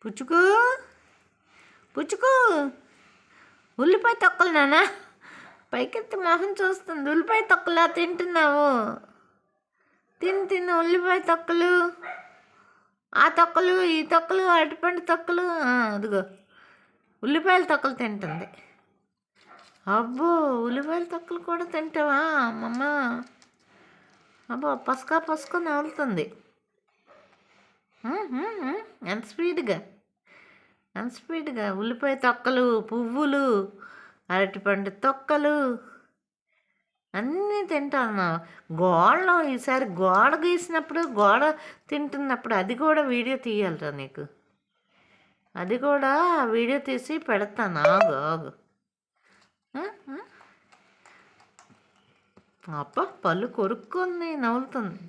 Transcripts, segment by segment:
పుచ్చుకు పుచ్చుకు ఉల్లిపాయ తొక్కలు నాన్న పైకెత్తి మొహం చూస్తుంది. ఉల్లిపాయ తొక్కలా తింటున్నావు? తిను ఉల్లిపాయ తొక్కలు, ఆ తొక్కలు, ఈ తొక్కలు, అరటిపండు తొక్కలు. అదిగో ఉల్లిపాయల తొక్కలు తింటుంది. అబ్బో ఉల్లిపాయల తొక్కలు కూడా తింటావా అమ్మమ్మ? అబ్బో పసుక నవ్వులుతుంది. ఎంత స్పీడ్గా ఉల్లిపాయ తొక్కలు, పువ్వులు, అరటిపండు తొక్కలు అన్నీ తింటాను. గోడలో ఈసారి గోడ గీసినప్పుడు, గోడ తింటున్నప్పుడు అది కూడా వీడియో తీయాలరా నీకు. అది కూడా వీడియో తీసి పెడతాను. ఆగు అబ్బ పళ్ళు కొరుక్కొని నవ్వులుతుంది.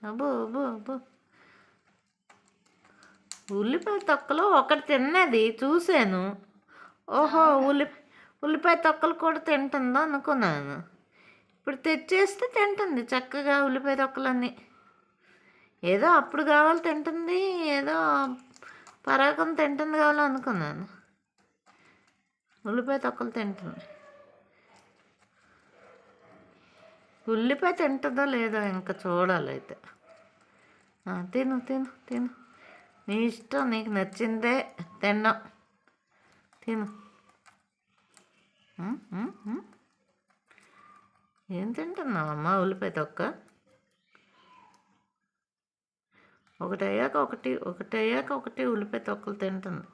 అబ్బో అబ్బో అబ్బో ఉల్లిపాయ తొక్కలు ఒకటి తిన్నది చూశాను. ఓహో ఉల్లిపాయ తొక్కలు కూడా తింటుందా అనుకున్నాను. ఇప్పుడు తెచ్చేస్తే తింటుంది చక్కగా ఉల్లిపాయ తొక్కలన్నీ. ఏదో అప్పుడు కావాలి తింటుంది, ఏదో పరాకం తింటుంది కావాలి అనుకున్నాను. ఉల్లిపాయ తొక్కలు తింటుంది. ఉల్లిపాయ తింటుందో లేదో ఇంకా చూడాలి అయితే. తిను నీ ఇష్టం, నీకు నచ్చిందే తిన్నాం. తిను. ఏం తింటున్నావమ్మా? ఉల్లిపాయ తొక్క ఒకటి అయ్యాక ఒకటి ఉల్లిపాయ తొక్కలు తింటుంది.